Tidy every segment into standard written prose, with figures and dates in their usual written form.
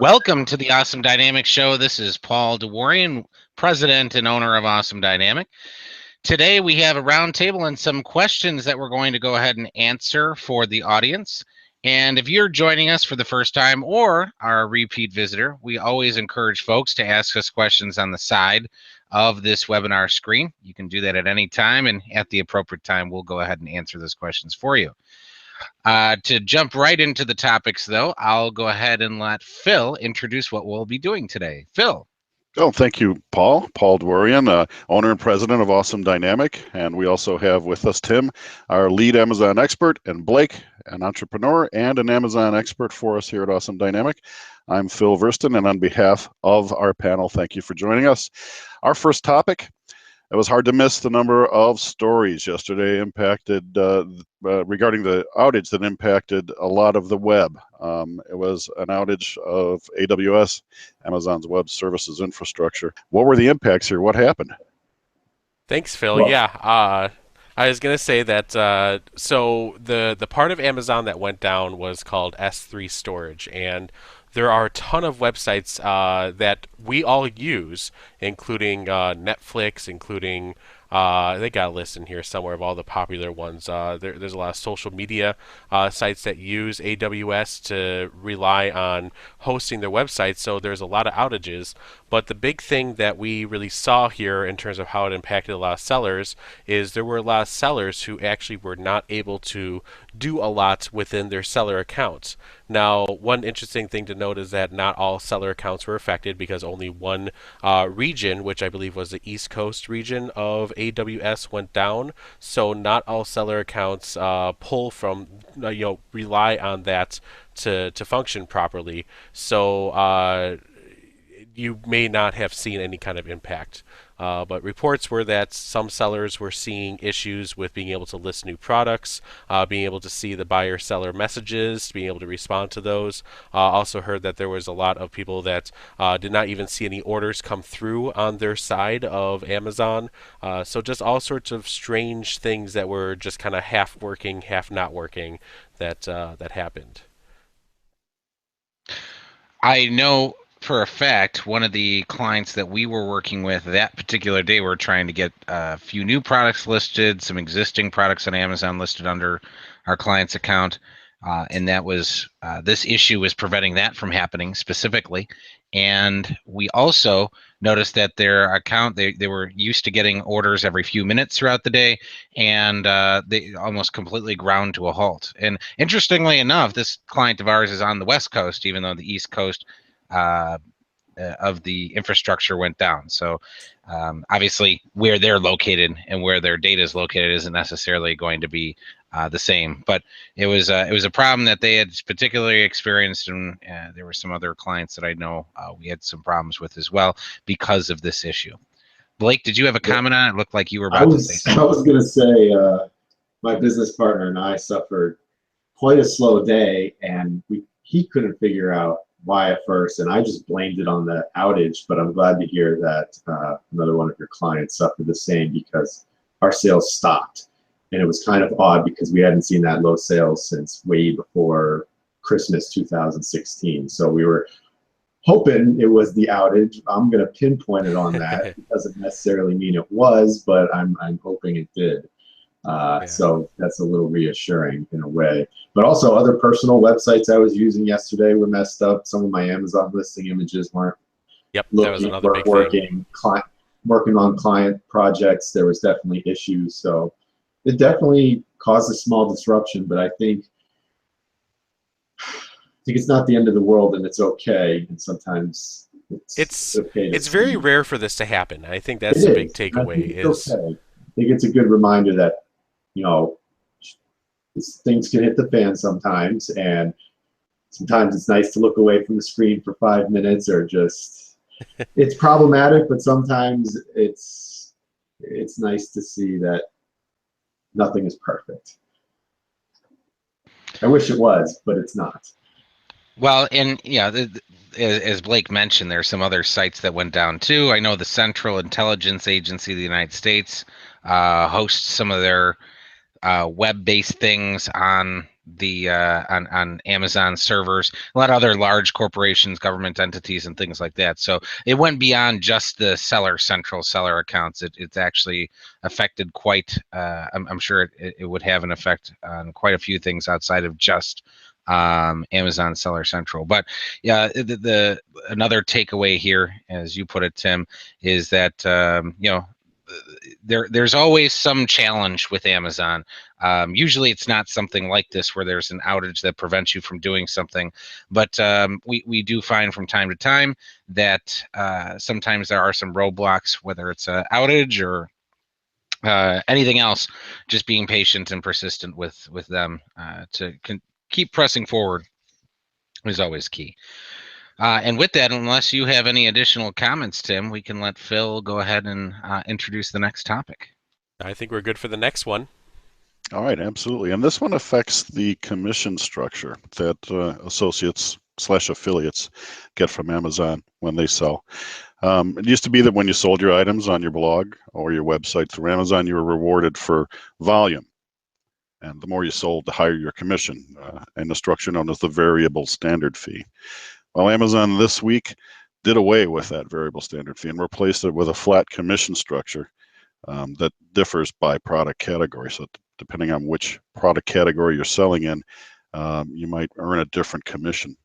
Welcome to the Awesome Dynamic Show. This is Paul DeWarian, president and owner of Awesome Dynamic. Today we have a roundtable and some questions that we're going to go ahead and answer for the audience. And if you're joining us for the first time or are a repeat visitor, we always encourage folks to ask us questions on the side of this webinar screen. You can do that at any time, and at the appropriate time, we'll go ahead and answer those questions for you. To jump right into the topics, though, I'll go ahead and let Phil introduce what we'll be doing today. Phil. Oh, thank you, Paul. Paul DeWarian, owner and president of Awesome Dynamic. And we also have with us Tim, our lead Amazon expert, and Blake, an entrepreneur and an Amazon expert for us here at Awesome Dynamic. I'm Phil Verston, and on behalf of our panel, thank you for joining us. Our first topic. It was hard to miss the number of stories yesterday impacted regarding the outage that impacted a lot of the web. It was an outage of AWS, Amazon's Web Services infrastructure. What were the impacts here? What happened? Thanks, Phil. I was going to say that so the part of Amazon that went down was called S3 storage, and there are a ton of websites that we all use, including Netflix, including they got a list in here somewhere of all the popular ones. There's a lot of social media sites that use AWS to rely on hosting their websites, so there's a lot of outages. But the big thing that we really saw here in terms of how it impacted a lot of sellers is there were a lot of sellers who actually were not able to do a lot within their seller accounts. Now, one interesting thing to note is that not all seller accounts were affected because only one region, which I believe was the East Coast region of AWS, went down. So not all seller accounts pull from, rely on that to function properly. So you may not have seen any kind of impact. But reports were that some sellers were seeing issues with being able to list new products, being able to see the buyer-seller messages, being able to respond to those. Also heard that there was a lot of people that did not even see any orders come through on their side of Amazon. So just all sorts of strange things that were just kind of half working, half not working that happened. I know for a fact one of the clients that we were working with that particular day, we're trying to get a few new products listed, some existing products on Amazon listed under our client's account, and that was this issue was preventing that from happening specifically. And we also noticed that their account, they were used to getting orders every few minutes throughout the day, and they almost completely ground to a halt. And interestingly enough, this client of ours is on the West Coast, even though the East Coast of the infrastructure went down. So obviously where they're located and where their data is located isn't necessarily going to be the same, but it was a problem that they had particularly experienced, and there were some other clients that I know we had some problems with as well because of this issue. Blake, did you have a comment on it? It looked like you were about to say something. I was going to say my business partner and I suffered quite a slow day, and he couldn't figure out why at first, and I just blamed it on the outage, but I'm glad to hear that another one of your clients suffered the same because our sales stopped. And it was kind of odd because we hadn't seen that low sales since way before Christmas 2016. So we were hoping it was the outage. I'm going to pinpoint it on that. It doesn't necessarily mean it was, but I'm hoping it did. So that's a little reassuring in a way. But also other personal websites I was using yesterday were messed up. Some of my Amazon listing images weren't that was another big working. Working on client projects, there was definitely issues. So it definitely caused a small disruption, but I think it's not the end of the world, and it's okay. And sometimes it's okay. It's very rare for this to happen. I think that's the big takeaway. I think it's a good reminder that things can hit the fan sometimes, and sometimes it's nice to look away from the screen for 5 minutes, or just it's problematic, but sometimes it's nice to see that nothing is perfect. I wish it was, but it's not. Well, and as Blake mentioned, there are some other sites that went down too. I know the Central Intelligence Agency of the United States hosts some of their web-based things on the on Amazon servers, a lot of other large corporations, government entities, and things like that. So it went beyond just the Seller Central seller accounts. It's actually affected quite. I'm sure it would have an effect on quite a few things outside of just Amazon Seller Central. But yeah, the another takeaway here, as you put it, Tim, is that there's always some challenge with Amazon. Usually it's not something like this where there's an outage that prevents you from doing something, but we do find from time to time that sometimes there are some roadblocks, whether it's an outage or anything else. Just being patient and persistent with them to keep pressing forward is always key. And with that, unless you have any additional comments, Tim, we can let Phil go ahead and introduce the next topic. I think we're good for the next one. All right, absolutely. And this one affects the commission structure that associates / affiliates get from Amazon when they sell. It used to be that when you sold your items on your blog or your website through Amazon, you were rewarded for volume. And the more you sold, the higher your commission, and the structure known as the variable standard fee. Well, Amazon this week did away with that variable standard fee and replaced it with a flat commission structure that differs by product category. So depending on which product category you're selling in, you might earn a different commission.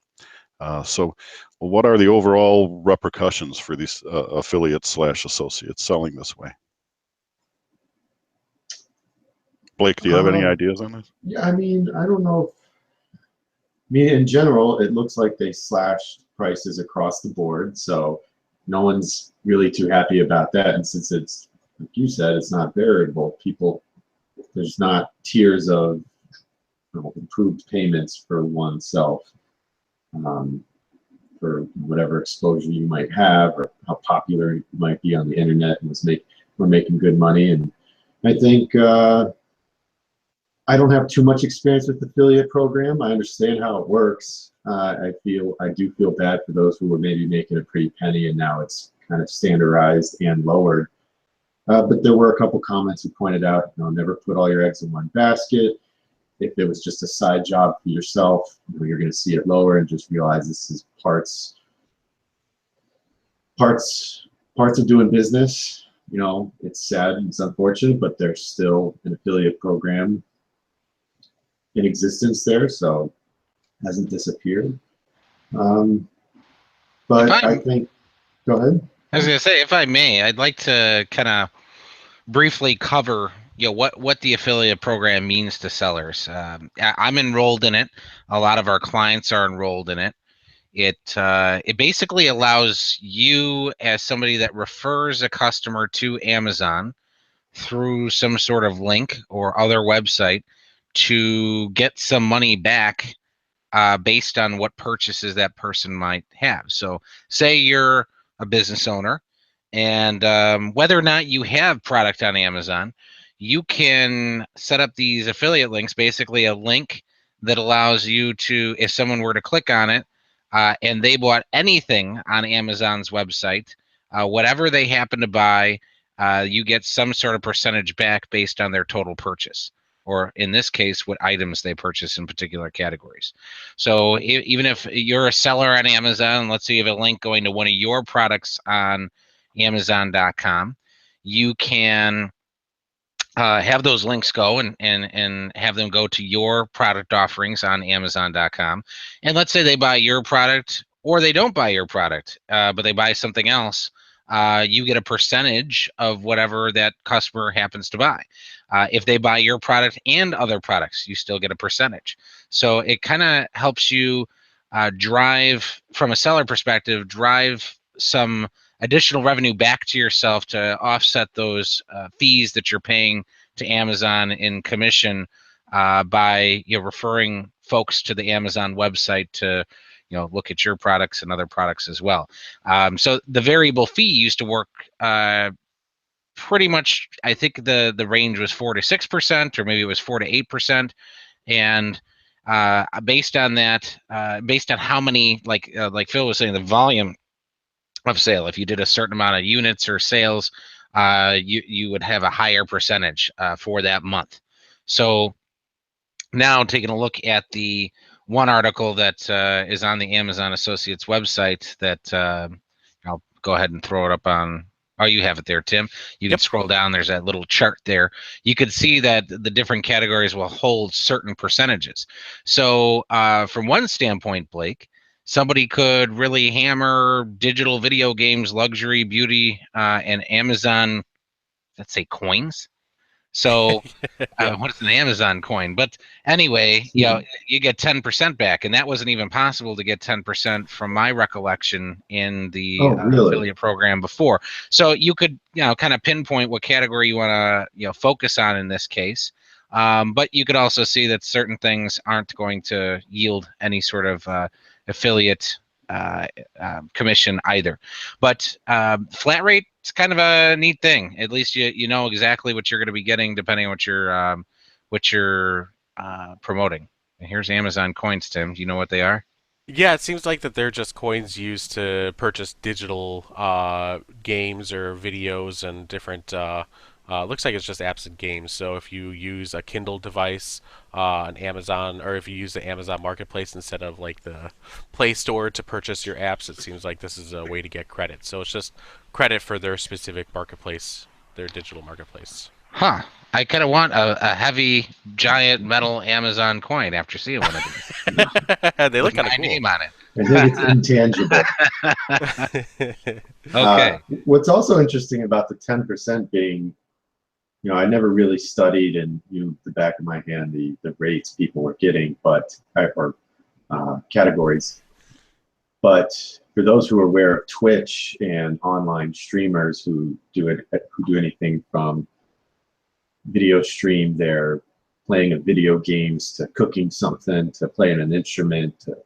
So what are the overall repercussions for these affiliates / associates selling this way? Blake, do you have any ideas on this? Yeah, I mean, I don't know. In general, it looks like they slashed prices across the board, so no one's really too happy about that. And since it's, like you said, it's not variable, there's not tiers of improved payments for oneself for whatever exposure you might have or how popular you might be on the internet, and we're making good money. And I think I don't have too much experience with the affiliate program. I understand how it works. I do feel bad for those who were maybe making a pretty penny and now it's kind of standardized and lowered. But there were a couple comments who pointed out, never put all your eggs in one basket. If it was just a side job for yourself, you're going to see it lower, and just realize this is parts of doing business. It's sad and it's unfortunate, but there's still an affiliate program in existence there, so it hasn't disappeared. But I think, go ahead. I was going to say, if I may, I'd like to kind of briefly cover what the affiliate program means to sellers. I'm enrolled in it. A lot of our clients are enrolled in it. It basically allows you, as somebody that refers a customer to Amazon through some sort of link or other website, to get some money back based on what purchases that person might have. So say you're a business owner, and whether or not you have product on Amazon, you can set up these affiliate links, basically a link that allows you to, if someone were to click on it and they bought anything on Amazon's website, whatever they happen to buy, you get some sort of percentage back based on their total purchase, or in this case, what items they purchase in particular categories. So even if you're a seller on Amazon, let's say you have a link going to one of your products on Amazon.com, you can have those links go and have them go to your product offerings on Amazon.com. And let's say they buy your product, or they don't buy your product, but they buy something else. You get a percentage of whatever that customer happens to buy. If they buy your product and other products, you still get a percentage. So it kind of helps you drive, from a seller perspective, drive some additional revenue back to yourself to offset those fees that you're paying to Amazon in commission by referring folks to the Amazon website to look at your products and other products as well. So the variable fee used to work pretty much, I think the range was 4 to 6%, or maybe it was 4 to 8%. And based on that, based on how many, like Phil was saying, the volume of sale, if you did a certain amount of units or sales, you would have a higher percentage for that month. So now taking a look at the one article that is on the Amazon Associates website that I'll go ahead and throw it up on. Oh, you have it there, Tim. You can Yep. scroll down. There's that little chart there. You could see that the different categories will hold certain percentages. So from one standpoint, Blake, somebody could really hammer digital video games, luxury, beauty, and Amazon, let's say coins. So Yep. what is an Amazon coin? But anyway, you get 10% back, and that wasn't even possible to get 10% from my recollection in the Oh, really? affiliate program before. So you could, kind of pinpoint what category you want to, focus on in this case. But you could also see that certain things aren't going to yield any sort of affiliate commission either. But flat rate, it's kind of a neat thing. At least you know exactly what you're going to be getting depending on what you're promoting. And here's Amazon coins, Tim. Do you know what they are? Yeah, it seems like that they're just coins used to purchase digital games or videos and different. Looks like it's just apps and games. So if you use a Kindle device on Amazon, or if you use the Amazon Marketplace instead of like the Play Store to purchase your apps, it seems like this is a way to get credit. So it's just credit for their specific marketplace, their digital marketplace. Huh. I kind of want a heavy, giant metal Amazon coin after seeing one of these. They look With kind of my cool. name on it. I think it's intangible. Okay. What's also interesting about the 10% being, I never really studied in the back of my hand the rates people were getting, or categories. But for those who are aware of Twitch and online streamers who do anything from video stream their playing of video games to cooking something to playing an instrument to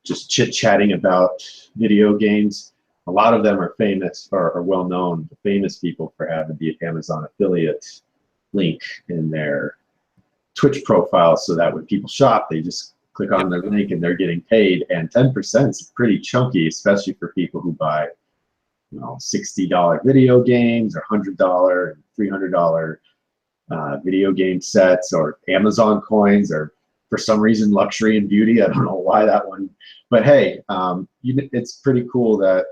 just chit-chatting about video games, a lot of them are famous or are well known, famous people for having the Amazon affiliate link in their Twitch profile, so that when people shop, they just click on their link and they're getting paid. And 10% is pretty chunky, especially for people who buy, $60 video games or $100 and $300 video game sets, or Amazon coins, or for some reason luxury and beauty. I don't know why that one, but hey, it's pretty cool that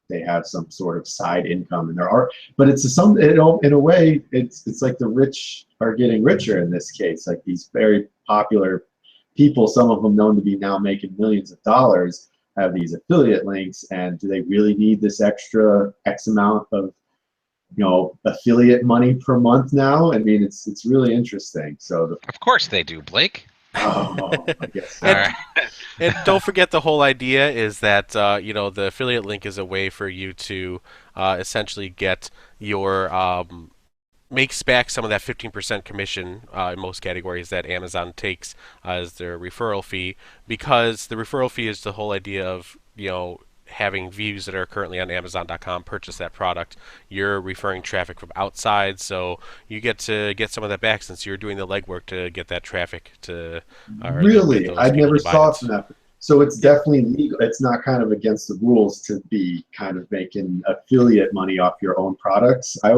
they have some sort of side income in their art. But it's in a way, it's like the rich are getting richer in this case. Like these very popular people, some of them known to be now making millions of dollars, have these affiliate links. And do they really need this extra X amount of affiliate money per month now? I mean, it's really interesting. So Of course they do, Blake. I guess so. All right. And don't forget, the whole idea is that the affiliate link is a way for you to essentially get your makes back some of that 15% commission in most categories that Amazon takes as their referral fee, because the referral fee is the whole idea of having views that are currently on Amazon.com purchase that product. You're referring traffic from outside, so you get to get some of that back since you're doing the legwork to get that traffic to. Really, I never saw it from that. So it's definitely legal. It's not kind of against the rules to be kind of making affiliate money off your own products. I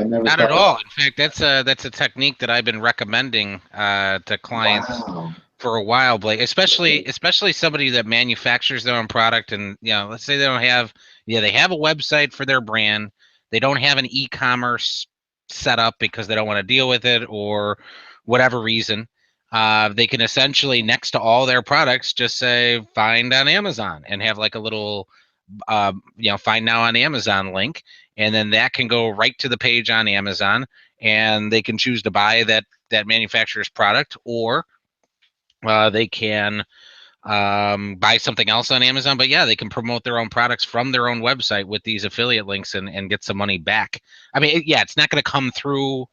never. Not at all. In fact, that's a technique that I've been recommending to clients. Wow. For a while, Blake, especially somebody that manufactures their own product, and let's say they don't have, they have a website for their brand, they don't have an e-commerce set up because they don't want to deal with it or whatever reason. They can essentially, next to all their products, just say find on Amazon and have like a little find now on Amazon link, and then that can go right to the page on Amazon, and they can choose to buy that manufacturer's product, or they can buy something else on Amazon. But yeah, they can promote their own products from their own website with these affiliate links and get some money back. I mean, it's not going to come through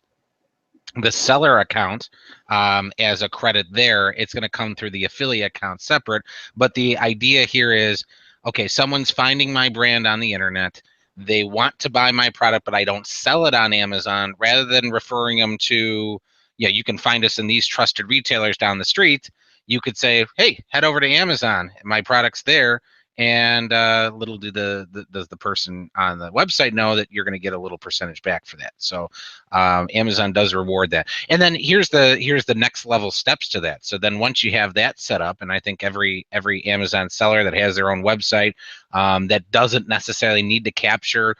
the seller account as a credit there. It's going to come through the affiliate account separate. But the idea here is, okay, someone's finding my brand on the internet. They want to buy my product, but I don't sell it on Amazon. Rather than referring them to, you can find us in these trusted retailers down the street, you could say, hey, head over to Amazon. My product's there, and little do does the person on the website know that you're going to get a little percentage back for that. So Amazon does reward that. And then here's the next level steps to that. So then once you have that set up, and I think every Amazon seller that has their own website that doesn't necessarily need to capture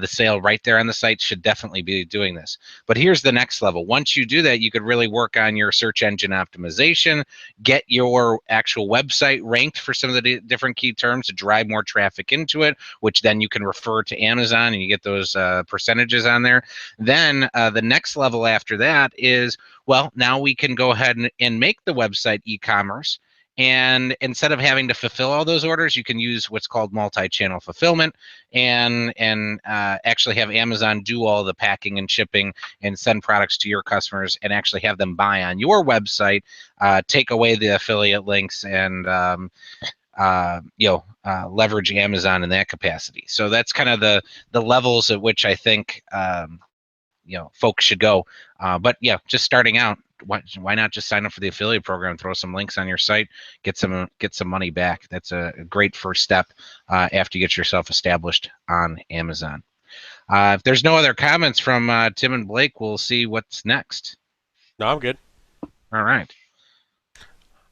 the sale right there on the site should definitely be doing this. But here's the next level. Once you do that, you could really work on your search engine optimization, get your actual website ranked for some of the different key terms to drive more traffic into it, which then you can refer to Amazon and you get those percentages on there. Then the next level after that is, well, now we can go ahead and make the website e-commerce. And instead of having to fulfill all those orders, you can use what's called multi-channel fulfillment and actually have Amazon do all the packing and shipping and send products to your customers and actually have them buy on your website, take away the affiliate links and leverage Amazon in that capacity. So that's kind of the levels at which I think folks should go. But yeah, just starting out, why not just sign up for the affiliate program, throw some links on your site, get some money back. That's a great first step after you get yourself established on Amazon. If there's no other comments from Tim and Blake, we'll see what's next. No, I'm good. All right.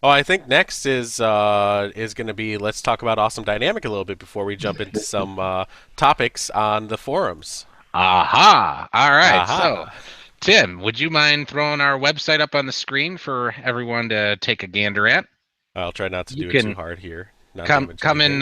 Oh, I think next is going to be, let's talk about Awesome Dynamic a little bit before we jump into some topics on the forums. Aha! All right. Aha. So, Tim, would you mind throwing our website up on the screen for everyone to take a gander at? I'll try not to do it too hard here. Come in.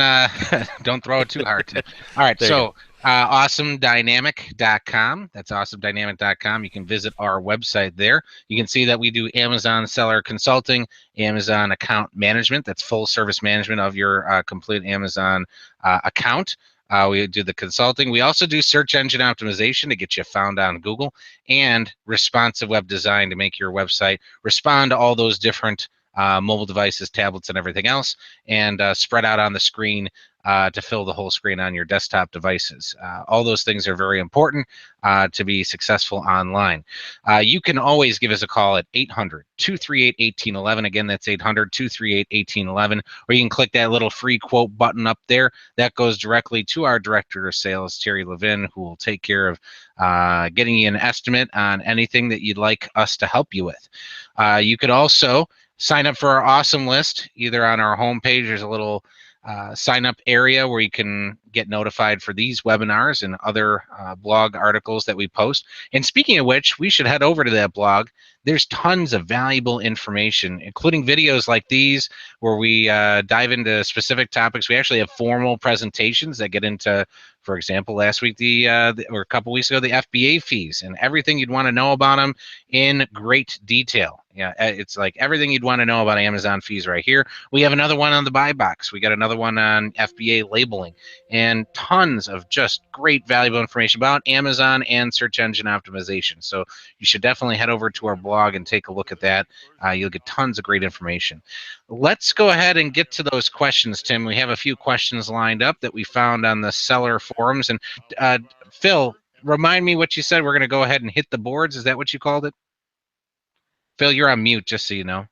Don't throw it too hard, Tim. All right. So, awesomedynamic.com. That's awesomedynamic.com. You can visit our website there. You can see that we do Amazon seller consulting, Amazon account management. That's full service management of your complete Amazon account. We do the consulting. We also do search engine optimization to get you found on Google, and responsive web design to make your website respond to all those different mobile devices, tablets, and everything else, and spread out on the screen to fill the whole screen on your desktop devices. All those things are very important to be successful online. You can always give us a call at 800-238-1811. Again, that's 800-238-1811. Or you can click that little free quote button up there. That goes directly to our Director of Sales, Terry Levin, who will take care of getting you an estimate on anything that you'd like us to help you with. You could also sign up for our awesome list. Either on our homepage, there's a little sign up area where you can get notified for these webinars and other blog articles that we post. And speaking of which, we should head over to that blog. There's tons of valuable information, including videos like these where we dive into specific topics. We actually have formal presentations that get into, for example, last week or a couple weeks ago, the FBA fees and everything you'd want to know about them in great detail. Yeah, it's like everything you'd want to know about Amazon fees right here. We have another one on the buy box. We got another one on FBA labeling, and tons of just great valuable information about Amazon and search engine optimization. So you should definitely head over to our blog and take a look at that. You'll get tons of great information. Let's go ahead and get to those questions, Tim. We have a few questions lined up that we found on the seller forums. And Phil, remind me what you said. We're going to go ahead and hit the boards. Is that what you called it? Phil, you're on mute, just so you know.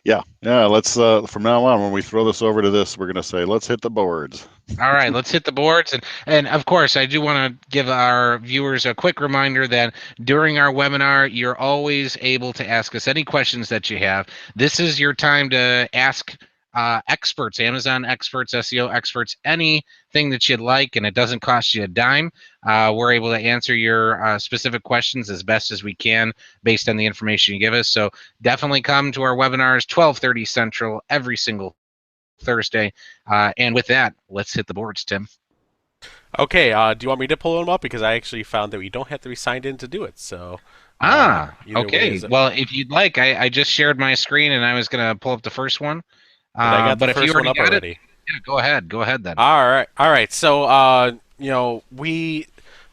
Yeah. Let's from now on, when we throw this over to this, we're going to say, let's hit the boards. All right, let's hit the boards. And of course, I do want to give our viewers a quick reminder that during our webinar, you're always able to ask us any questions that you have. This is your time to ask experts, Amazon experts, SEO experts, anything that you'd like, and it doesn't cost you a dime. We're able to answer your specific questions as best as we can based on the information you give us. So definitely come to our webinars, 12:30 Central, every single Thursday. And with that, let's hit the boards, Tim. Okay, do you want me to pull them up? Because I actually found that we don't have to be signed in to do it. So. Okay. Well, if you'd like, I just shared my screen and I was going to pull up the first one. But if you already got it, yeah, go ahead. Go ahead then. All right. So,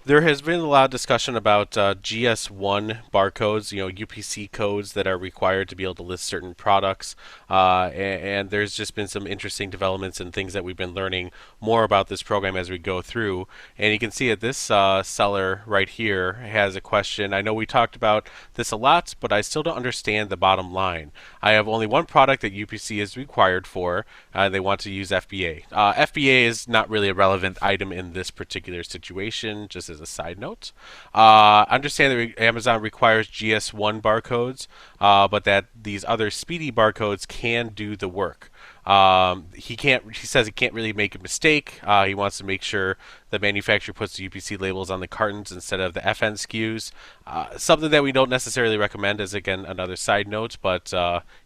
There has been a lot of discussion about GS1 barcodes, UPC codes that are required to be able to list certain products, and there's just been some interesting developments and things that we've been learning more about this program as we go through. And you can see that this seller right here has a question. I know we talked about this a lot, but I still don't understand the bottom line. I have only one product that UPC is required for. They want to use FBA. FBA is not really a relevant item in this particular situation, just as a side note. Understand that Amazon requires GS1 barcodes, but that these other speedy barcodes can do the work. He says he can't really make a mistake. He wants to make sure the manufacturer puts the UPC labels on the cartons instead of the FN SKUs. Something that we don't necessarily recommend, as again another side note, but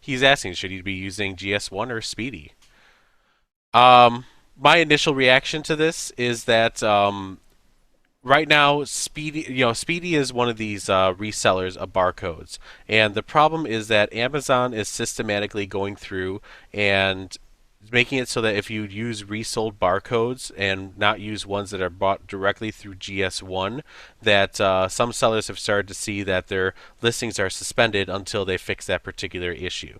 he's asking, should he be using GS1 or Speedy? My initial reaction to this is that right now, Speedy is one of these resellers of barcodes, and the problem is that Amazon is systematically going through and making it so that if you use resold barcodes and not use ones that are bought directly through GS1, that some sellers have started to see that their listings are suspended until they fix that particular issue.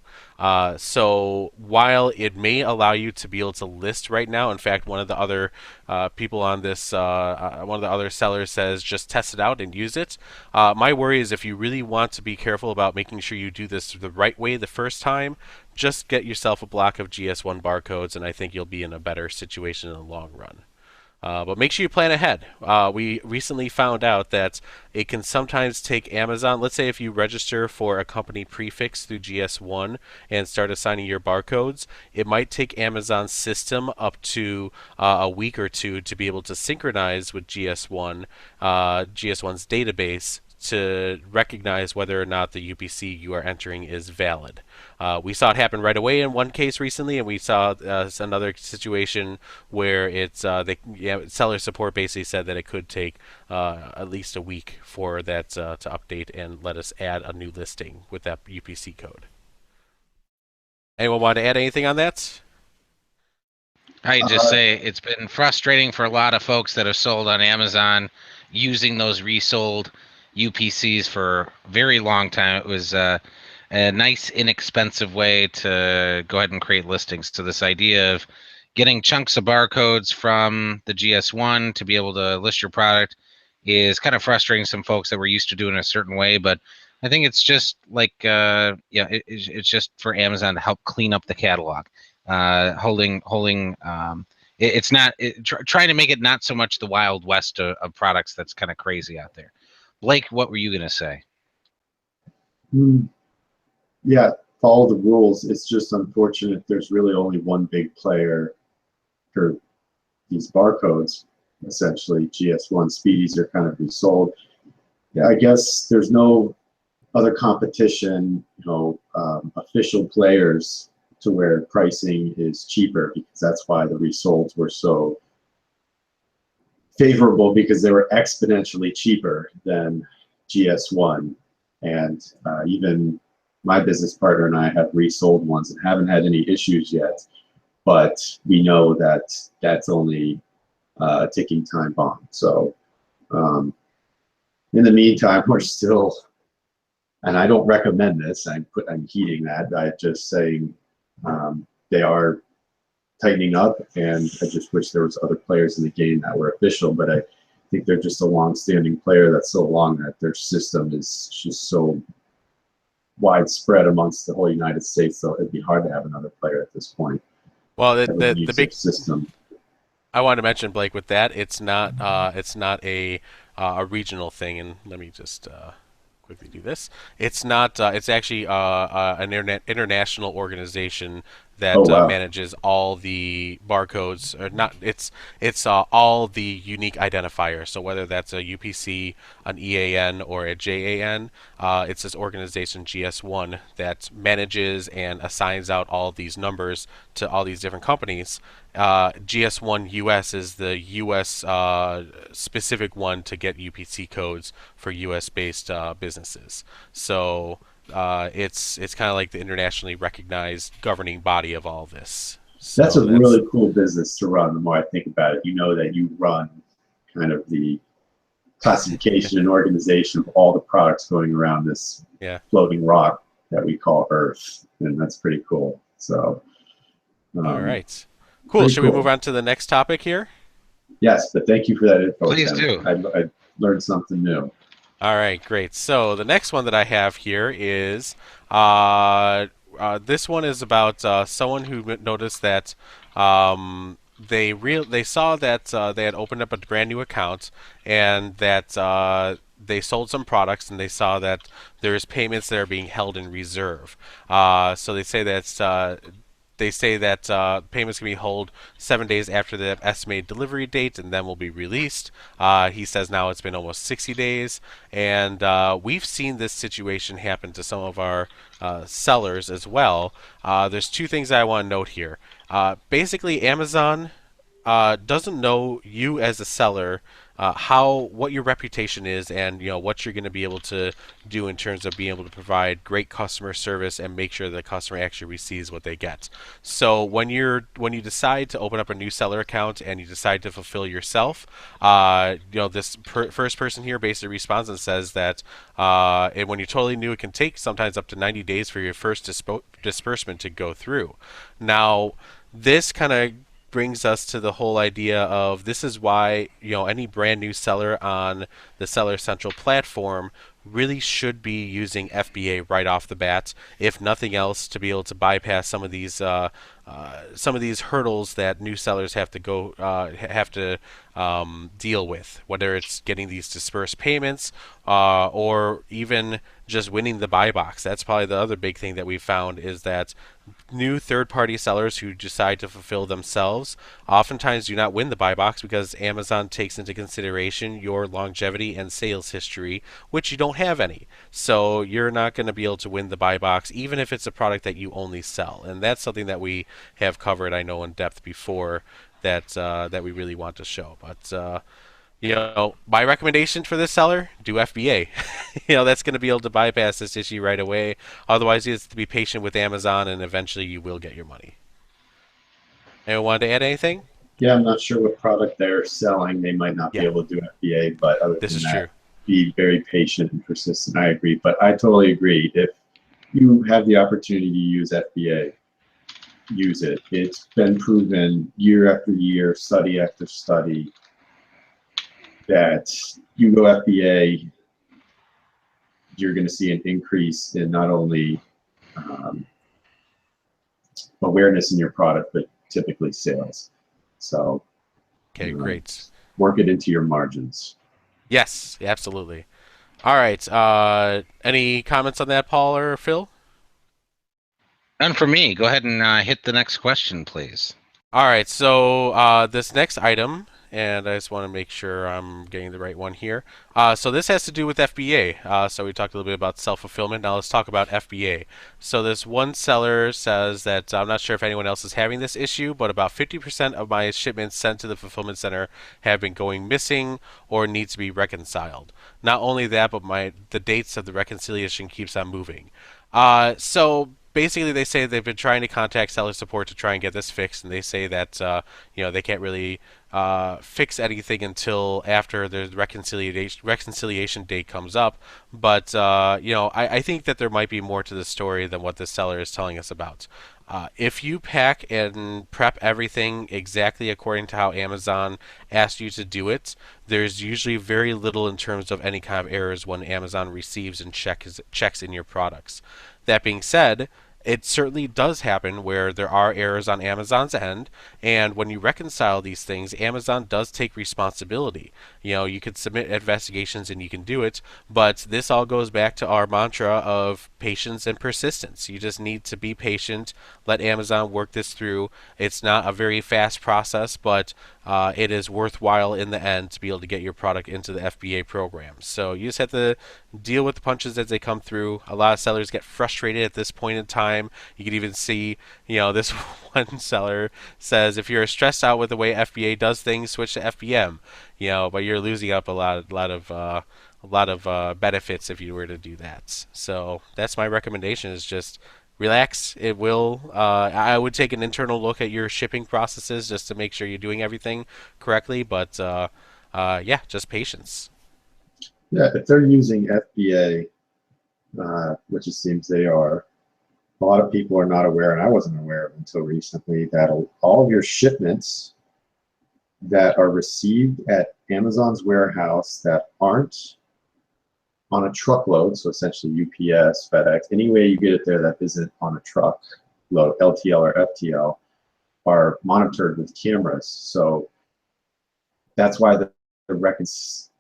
So while it may allow you to be able to list right now, in fact, one of the other people on this, one of the other sellers says just test it out and use it. My worry is if you really want to be careful about making sure you do this the right way the first time, just get yourself a block of GS1 barcodes, and I think you'll be in a better situation in the long run. But make sure you plan ahead. We recently found out that it can sometimes take Amazon, let's say if you register for a company prefix through GS1 and start assigning your barcodes, it might take Amazon's system up to a week or two to be able to synchronize with GS1, GS1's database, to recognize whether or not the UPC you are entering is valid. We saw it happen right away in one case recently, and we saw another situation where seller support basically said that it could take at least a week for that to update and let us add a new listing with that UPC code. Anyone want to add anything on that? I just say it's been frustrating for a lot of folks that have sold on Amazon using those resold UPCs for a very long time. It was a nice, inexpensive way to go ahead and create listings. So this idea of getting chunks of barcodes from the GS1 to be able to list your product is kind of frustrating some folks that were used to doing it a certain way. But I think it's just like, it's just for Amazon to help clean up the catalog. It's not trying to make it not so much the Wild West of products that's kind of crazy out there. Blake, what were you going to say? Yeah, follow the rules. It's just unfortunate there's really only one big player for these barcodes. Essentially, GS1 Speedies are kind of resold. Yeah, I guess there's no other competition, official players to where pricing is cheaper, because that's why the resolds were so favorable, because they were exponentially cheaper than GS1. And even my business partner and I have resold ones and haven't had any issues yet, but we know that that's only a ticking time bomb. So in the meantime, we're still, and I don't recommend this, I'm heeding that, I'm just saying they are tightening up, and I just wish there was other players in the game that were official, but I think they're just a long-standing player that's so long that their system is just so widespread amongst the whole United States, so it'd be hard to have another player at this point. Well, the big system. I want to mention, Blake, with that, it's not a regional thing, and let me just quickly do this. It's not. It's actually an international organization that manages all the barcodes, or not. It's all the unique identifiers. So whether that's a UPC, an EAN, or a JAN, it's this organization GS1 that manages and assigns out all these numbers to all these different companies. GS1 US is the US specific one to get UPC codes for US based businesses. So it's kind of like the internationally recognized governing body of all this. So that's a really cool business to run. The more I think about it, you know that you run kind of the classification and organization of all the products going around this floating rock that we call Earth, and that's pretty cool. So, all right, cool. Should we move on to the next topic here? Yes, but thank you for that info. Please do. I learned something new. All right, great. So the next one that I have here is this one is about someone who noticed that they saw that they had opened up a brand new account and that they sold some products and they saw that there's payments that are being held in reserve. So they say that payments can be held 7 days after the estimated delivery date and then will be released. He says now it's been almost 60 days, and we've seen this situation happen to some of our sellers as well. There's two things I want to note here. Basically, Amazon doesn't know you as a seller, what your reputation is, and what you're going to be able to do in terms of being able to provide great customer service and make sure the customer actually receives what they get. So when you decide to open up a new seller account and you decide to fulfill yourself, this first person here basically responds and says that and when you're totally new, it can take sometimes up to 90 days for your first disbursement to go through. Now, this kind of brings us to the whole idea of this is why any brand new seller on the Seller Central platform really should be using FBA right off the bat, if nothing else, to be able to bypass some of these hurdles that new sellers have to deal with, whether it's getting these dispersed payments or even just winning the buy box. That's probably the other big thing that we found, is that new third-party sellers who decide to fulfill themselves oftentimes do not win the buy box because Amazon takes into consideration your longevity and sales history, which you don't have any. So you're not going to be able to win the buy box even if it's a product that you only sell. And that's something that we have covered, I know, in depth before, that we really want to show. But my recommendation for this seller: do FBA. That's going to be able to bypass this issue right away. Otherwise, you have to be patient with Amazon, and eventually you will get your money. Anyone want to add anything? Yeah, I'm not sure what product they're selling. They might not be able to do FBA, but other than that, be very patient and persistent. I agree, but I totally agree. If you have the opportunity to use FBA, use it. It's been proven year after year, study after study, that you go FBA, you're going to see an increase in not only awareness in your product, but typically sales. So, okay, great. Work it into your margins. Yes, absolutely. All right. Any comments on that, Paul or Phil? None for me. Go ahead and hit the next question, please. All right. So this next item, and I just want to make sure I'm getting the right one here. So this has to do with FBA. So we talked a little bit about self-fulfillment. Now let's talk about FBA. So this one seller says that I'm not sure if anyone else is having this issue, but about 50% of my shipments sent to the fulfillment center have been going missing or need to be reconciled. Not only that, but the dates of the reconciliation keeps on moving. So basically, they say they've been trying to contact seller support to try and get this fixed, and they say that they can't really fix anything until after the reconciliation date comes up. But I think that there might be more to the story than what this seller is telling us about. If you pack and prep everything exactly according to how Amazon asked you to do it, there's usually very little in terms of any kind of errors when Amazon receives and checks in your products. That being said, it certainly does happen where there are errors on Amazon's end, and when you reconcile these things, Amazon does take responsibility. You could submit investigations and you can do it, but this all goes back to our mantra of patience and persistence. You just need to be patient, let Amazon work this through. It's not a very fast process, but it is worthwhile in the end to be able to get your product into the FBA program. So you just have to deal with the punches as they come through. A lot of sellers get frustrated at this point in time. You can even see, this one seller says, if you're stressed out with the way FBA does things, switch to FBM. But you're losing up a lot of benefits if you were to do that. So that's my recommendation: is just relax. It will. I would take an internal look at your shipping processes just to make sure you're doing everything correctly. But just patience. Yeah, if they're using FBA, which it seems they are, a lot of people are not aware, and I wasn't aware of until recently, that all of your shipments that are received at Amazon's warehouse that aren't on a truckload, so essentially UPS, FedEx, any way you get it there that isn't on a truck load, LTL or FTL, are monitored with cameras. So that's why the records,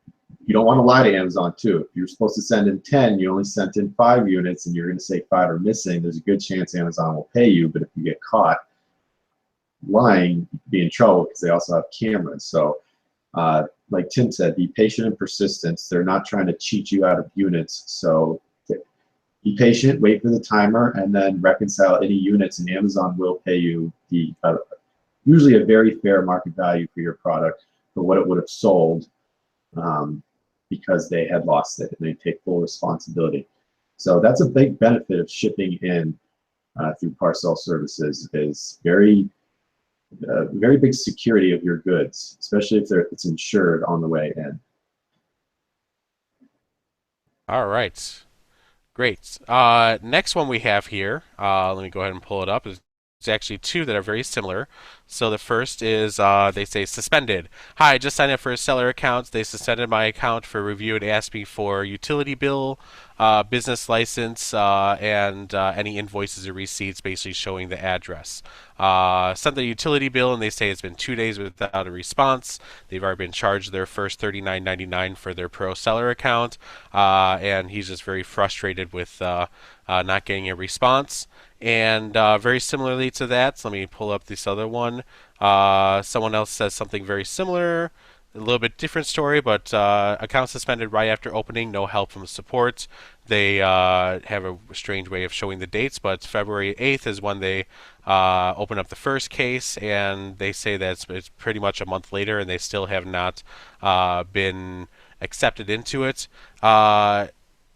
you don't want to lie to Amazon too. If you're supposed to send in 10, you only sent in 5 units and you're going to say 5 are missing, there's a good chance Amazon will pay you. But if you get caught lying, you'd be in trouble because they also have cameras. So like Tim said, be patient and persistent. They're not trying to cheat you out of units. So be patient, wait for the timer, and then reconcile any units, and Amazon will pay you the usually a very fair market value for your product for what it would have sold, because they had lost it, and they take full responsibility. So that's a big benefit of shipping in through Parcel Services, is very big security of your goods, especially if it's insured on the way in. All right. Great. Next one we have here, let me go ahead and pull it up. It's actually two that are very similar. So the first is they say suspended. Hi, I just signed up for a seller account. They suspended my account for review and asked me for utility bill, business license, and any invoices or receipts basically showing the address. Sent the utility bill and they say it's been 2 days without a response. They've already been charged their first $39.99 for their pro seller account, and he's just very frustrated with not getting a response. And very similarly to that, so let me pull up this other one. Someone else says something very similar. A little bit different story, but account suspended right after opening, no help from support. They have a strange way of showing the dates, but February 8th is when they open up the first case, and they say that it's pretty much a month later, and they still have not been accepted into it.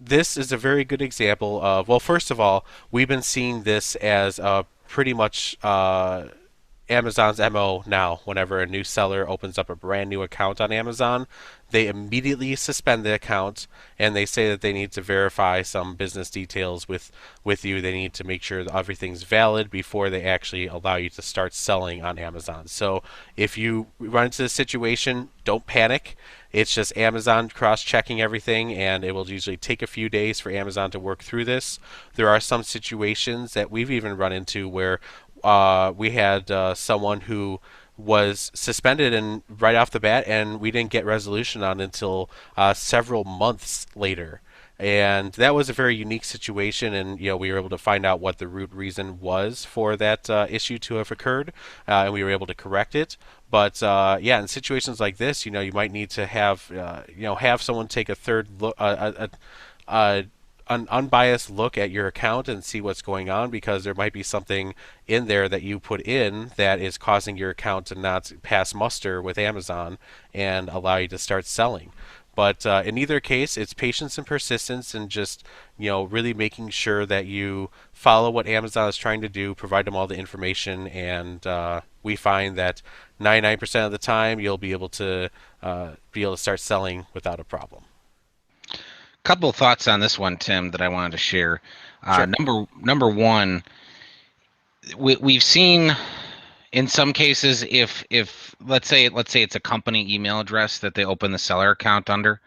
This is a very good example of, well, first of all, we've been seeing this as a pretty much Amazon's MO now. Whenever a new seller opens up a brand new account on Amazon, they immediately suspend the account, and they say that they need to verify some business details with you. They need to make sure that everything's valid before they actually allow you to start selling on Amazon. So if you run into this situation, don't panic. It's just Amazon cross-checking everything, and it will usually take a few days for Amazon to work through this. There are some situations that we've even run into where we had someone who was suspended and right off the bat, and we didn't get resolution on until several months later. And that was a very unique situation, and we were able to find out what the root reason was for that issue to have occurred, and we were able to correct it. But yeah, in situations like this, you might need to have have someone take a third look, an unbiased look at your account and see what's going on, because there might be something in there that you put in that is causing your account to not pass muster with Amazon and allow you to start selling. But in either case, it's patience and persistence, and just really making sure that you follow what Amazon is trying to do, provide them all the information, and we find that 99% of the time you'll be able to start selling without a problem. Couple of thoughts on this one, Tim, that I wanted to share. Sure. Number one, we've seen in some cases, if let's say it's a company email address that they open the seller account under,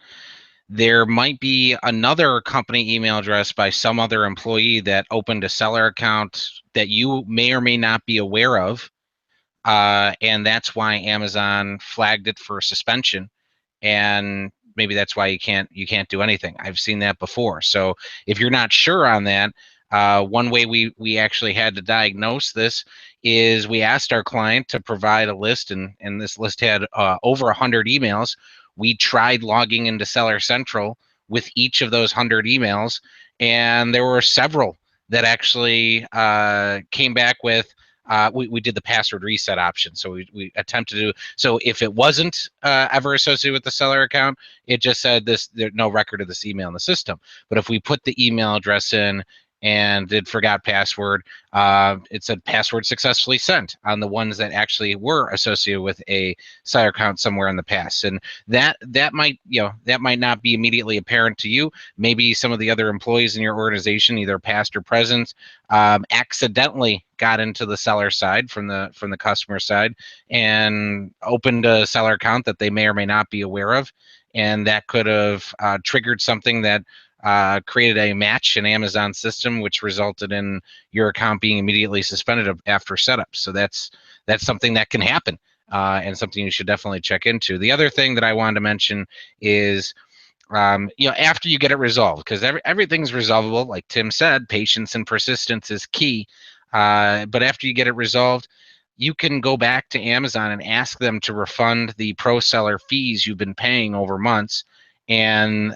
there might be another company email address by some other employee that opened a seller account that you may or may not be aware of, and that's why Amazon flagged it for suspension, and maybe that's why you can't do anything. I've seen that before. So if you're not sure on that, one way we actually had to diagnose this is we asked our client to provide a list, and this list had over 100 emails. We tried logging into Seller Central with each of those 100 emails, and there were several that actually came back with, we did the password reset option. So we attempted to do, so if it wasn't ever associated with the seller account, it just said there's no record of this email in the system. But if we put the email address in and did forgot password, it said password successfully sent on the ones that actually were associated with a seller account somewhere in the past. And that might, that might not be immediately apparent to you. Maybe some of the other employees in your organization, either past or present, accidentally got into the seller side from the customer side and opened a seller account that they may or may not be aware of, and that could have triggered something that created a match in Amazon system, which resulted in your account being immediately suspended after setup. So that's something that can happen, and something you should definitely check into. The other thing that I wanted to mention is, after you get it resolved, because everything's resolvable, like Tim said, patience and persistence is key. But after you get it resolved, you can go back to Amazon and ask them to refund the pro seller fees you've been paying over months. And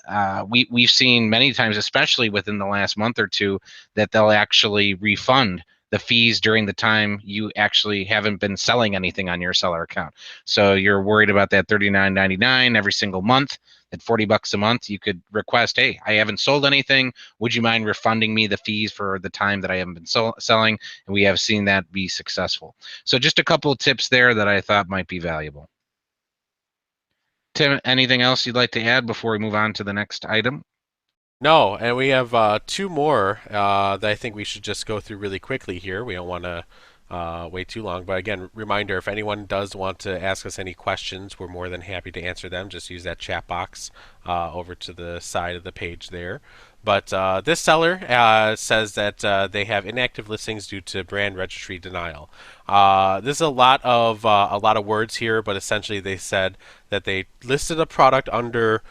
we've seen many times, especially within the last month or two, that they'll actually refund the fees during the time you actually haven't been selling anything on your seller account. So you're worried about that $39.99 every single month, at $40 a month. You could request, hey, I haven't sold anything. Would you mind refunding me the fees for the time that I haven't been selling? And we have seen that be successful. So just a couple of tips there that I thought might be valuable. Tim, anything else you'd like to add before we move on to the next item? No, and we have two more that I think we should just go through really quickly here. We don't want to wait too long. But again, reminder, if anyone does want to ask us any questions, we're more than happy to answer them. Just use that chat box over to the side of the page there. But this seller says that they have inactive listings due to brand registry denial. This is a lot of words here, but essentially they said that they listed a product under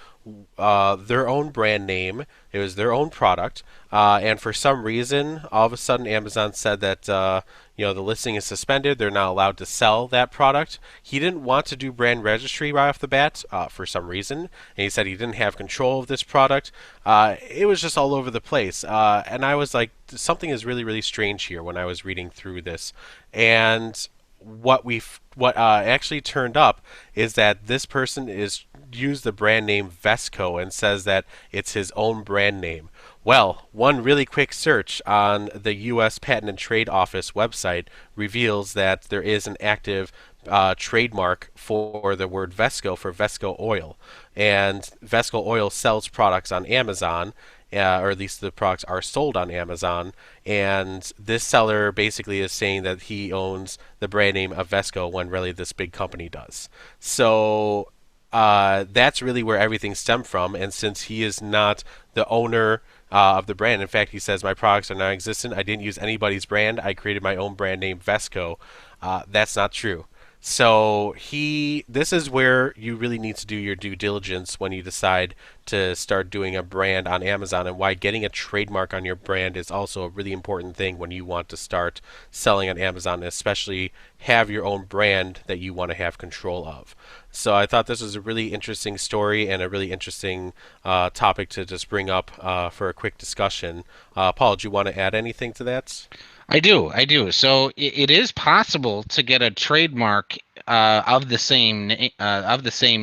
their own brand name. It was their own product, and for some reason, all of a sudden, Amazon said that the listing is suspended. They're not allowed to sell that product. He didn't want to do brand registry right off the bat for some reason, and he said he didn't have control of this product. It was just all over the place, and I was like, something is really, really strange here when I was reading through this, and what actually turned up is that this person is used the brand name Vesco and says that it's his own brand name. Well, one really quick search on the U.S. Patent and Trade Office website reveals that there is an active trademark for the word Vesco for Vesco Oil, and Vesco Oil sells products on Amazon. Or at least the products are sold on Amazon, and this seller basically is saying that he owns the brand name of Vesco when really this big company does. So that's really where everything stemmed from, and since he is not the owner of the brand, in fact, he says my products are non-existent, I didn't use anybody's brand, I created my own brand name, Vesco. That's not true. So this is where you really need to do your due diligence when you decide to start doing a brand on Amazon, and why getting a trademark on your brand is also a really important thing when you want to start selling on Amazon, especially have your own brand that you want to have control of. So I thought this was a really interesting story and a really interesting topic to just bring up for a quick discussion. Paul, do you want to add anything to that? I do. So it is possible to get a trademark of the same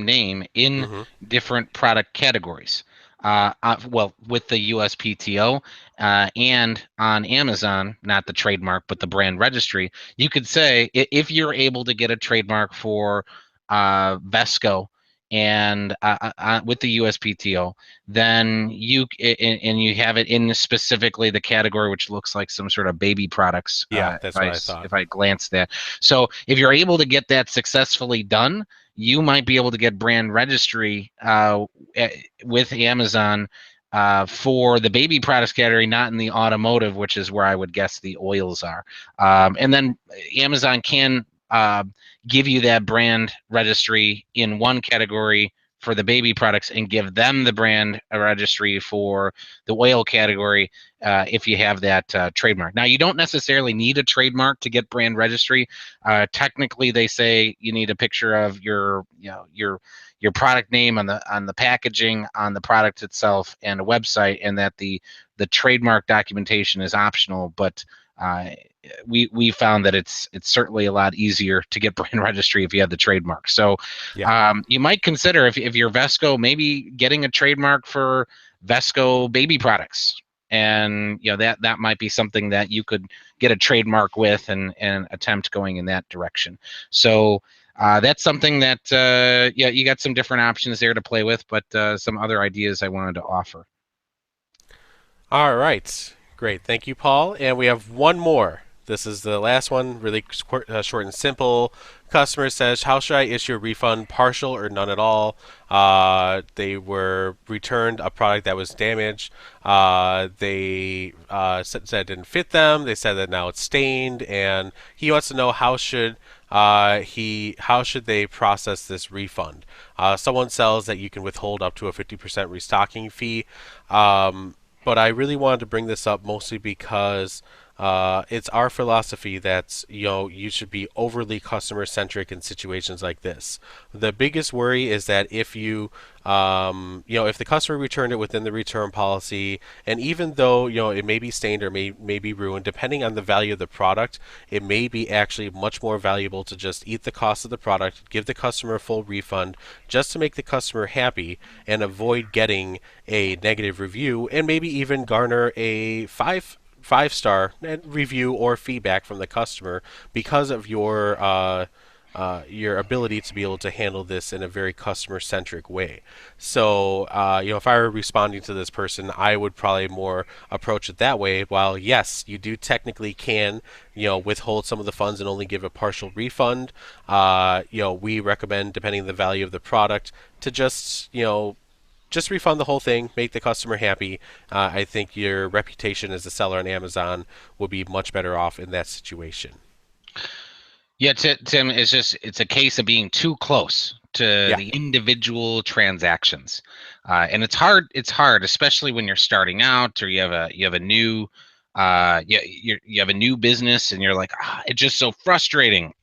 name in different product categories. Well, with the USPTO and on Amazon, not the trademark, but the brand registry, you could say if you're able to get a trademark for Vesco and with the USPTO, then you have it in specifically the category, which looks like some sort of baby products. Yeah, that's what I thought. If I glance that, so if you're able to get that successfully done, you might be able to get brand registry with Amazon for the baby products category, not in the automotive, which is where I would guess the oils are. And then Amazon can give you that brand registry in one category for the baby products and give them the brand registry for the oil category if you have that trademark. Now, you don't necessarily need a trademark to get brand registry. Technically, they say you need a picture of your product name on the packaging, on the product itself, and a website, and that the trademark documentation is optional, but we found that it's certainly a lot easier to get brand registry if you have the trademark. So you might consider, if you're Vesco, maybe getting a trademark for Vesco baby products, and that might be something that you could get a trademark with and attempt going in that direction. So that's something that you got some different options there to play with, but some other ideas I wanted to offer. All right, great, thank you, Paul. And we have one more. This is the last one, really short and simple. Customer says, how should I issue a refund, partial or none at all? They were returned a product that was damaged. They said it didn't fit them. They said that now it's stained, and he wants to know how should they process this refund. Someone sells that you can withhold up to a 50% restocking fee. But I really wanted to bring this up mostly because it's our philosophy that you should be overly customer centric in situations like this. The biggest worry is that if if the customer returned it within the return policy, and even though it may be stained or may be ruined, depending on the value of the product, it may be actually much more valuable to just eat the cost of the product, give the customer a full refund, just to make the customer happy and avoid getting a negative review, and maybe even garner a five-star review or feedback from the customer because of your ability to be able to handle this in a very customer-centric way. So, if I were responding to this person, I would probably more approach it that way. While yes, you do technically can, withhold some of the funds and only give a partial refund. We recommend, depending on the value of the product, to just refund the whole thing, make the customer happy. I think your reputation as a seller on Amazon would be much better off in that situation. Yeah, Tim, it's a case of being too close to the individual transactions, and it's hard. It's hard, especially when you're starting out or you have a new you have a new business and you're like, it's just so frustrating.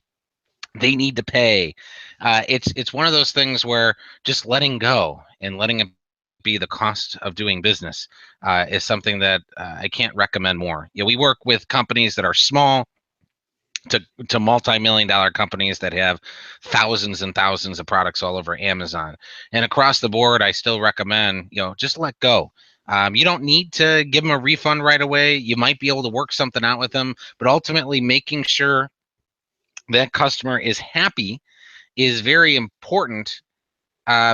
They need to pay. It's one of those things where just letting go and letting it be the cost of doing business is something that I can't recommend more. We work with companies that are small to multi-million-dollar companies that have thousands and thousands of products all over Amazon. And across the board, I still recommend, just let go. You don't need to give them a refund right away. You might be able to work something out with them, but ultimately making sure that customer is happy is very important,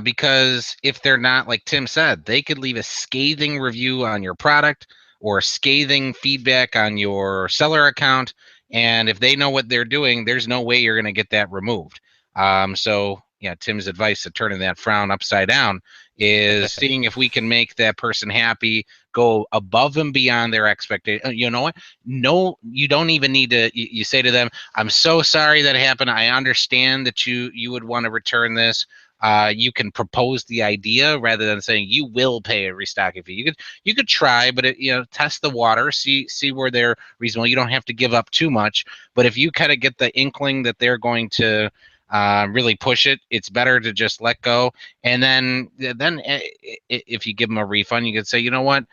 because if they're not, like Tim said, they could leave a scathing review on your product or scathing feedback on your seller account. And if they know what they're doing, there's no way you're going to get that removed. So Tim's advice of turning that frown upside down is seeing if we can make that person happy, go above and beyond their expectation. You know what? No, you don't even need to. You say to them, "I'm so sorry that happened. I understand that you would want to return this." You can propose the idea rather than saying you will pay a restocking fee. You could try, but test the water, see where they're reasonable. You don't have to give up too much, but if you kind of get the inkling that they're going to really push it, it's better to just let go. And then if you give them a refund, you could say, you know what,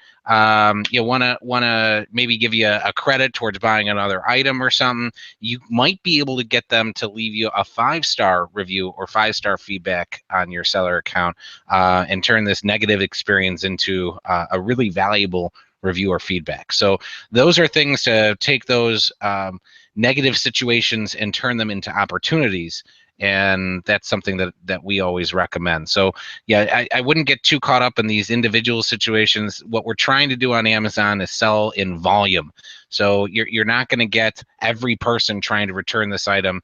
you want to maybe give you a credit towards buying another item or something. You might be able to get them to leave you a 5-star review or 5-star feedback on your seller account, and turn this negative experience into a really valuable review or feedback. So those are things to take those negative situations and turn them into opportunities. And that's something that we always recommend. So I wouldn't get too caught up in these individual situations. What we're trying to do on Amazon is sell in volume. So you're not going to get every person trying to return this item,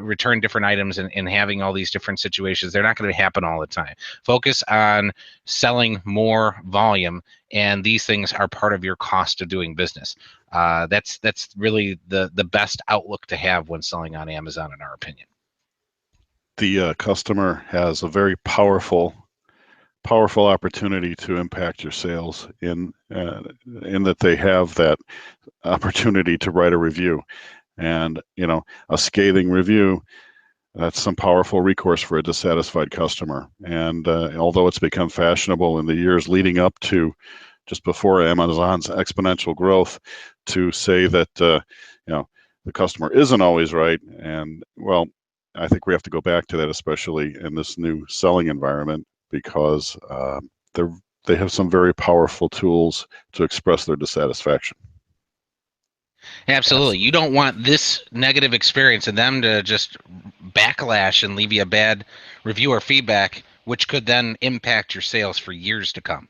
return different items and having all these different situations. They're not going to happen all the time. Focus on selling more volume, and these things are part of your cost of doing business. That's really the best outlook to have when selling on Amazon, in our opinion. The customer has a very powerful opportunity to impact your sales in that they have that opportunity to write a review, and a scathing review, that's some powerful recourse for a dissatisfied customer. And although it's become fashionable in the years leading up to just before Amazon's exponential growth to say that the customer isn't always right, and well, I think we have to go back to that, especially in this new selling environment, because they have some very powerful tools to express their dissatisfaction. Absolutely. You don't want this negative experience and them to just backlash and leave you a bad review or feedback, which could then impact your sales for years to come.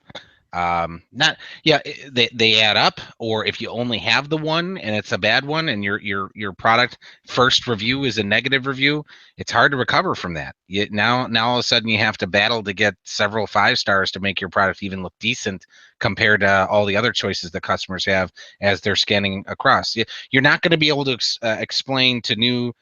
Not yeah, they add up. Or if you only have the one and it's a bad one, and your product first review is a negative review, it's hard to recover from that. Now all of a sudden you have to battle to get several 5 stars to make your product even look decent compared to all the other choices that customers have as they're scanning across. You're not going to be able to explain to new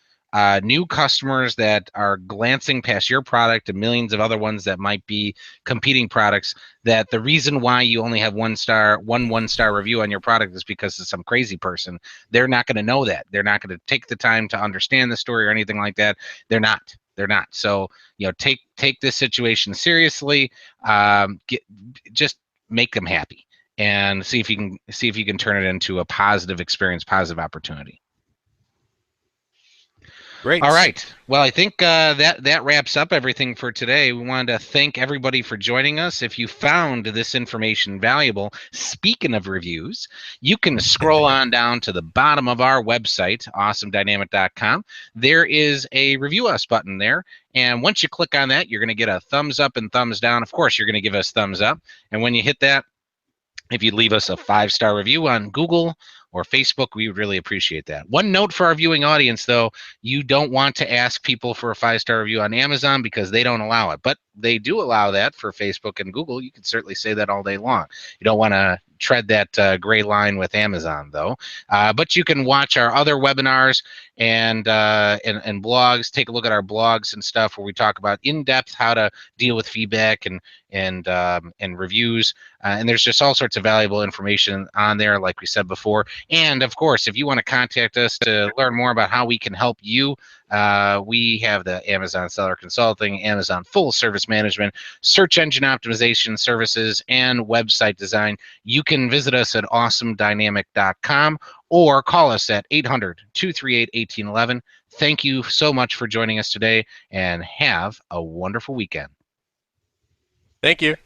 customers that are glancing past your product and millions of other ones that might be competing products, that the reason why you only have one star review on your product is because of some crazy person. They're not going to know that. They're not going to take the time to understand the story or anything like that. They're not. So, take this situation seriously. Just make them happy and see if you can turn it into a positive experience, positive opportunity. Great. All right. Well, I think that wraps up everything for today. We wanted to thank everybody for joining us. If you found this information valuable, speaking of reviews, you can scroll on down to the bottom of our website, awesomedynamic.com. There is a review us button there. And once you click on that, you're going to get a thumbs up and thumbs down. Of course, you're going to give us thumbs up. And when you hit that, if you leave us a 5-star review on Google or Facebook, we would really appreciate that. One note for our viewing audience, though, you don't want to ask people for a 5-star review on Amazon because they don't allow it. But they do allow that for Facebook and Google. You can certainly say that all day long. You don't want to tread that gray line with Amazon, though. But you can watch our other webinars and blogs. Take a look at our blogs and stuff where we talk about in depth how to deal with feedback and reviews. And there's just all sorts of valuable information on there, like we said before. And of course, if you want to contact us to learn more about how we can help you, we have the Amazon Seller Consulting, Amazon Full Service Management, Search Engine Optimization Services, and website design. You can visit us at awesomedynamic.com or call us at 800-238-1811. Thank you so much for joining us today, and have a wonderful weekend. Thank you.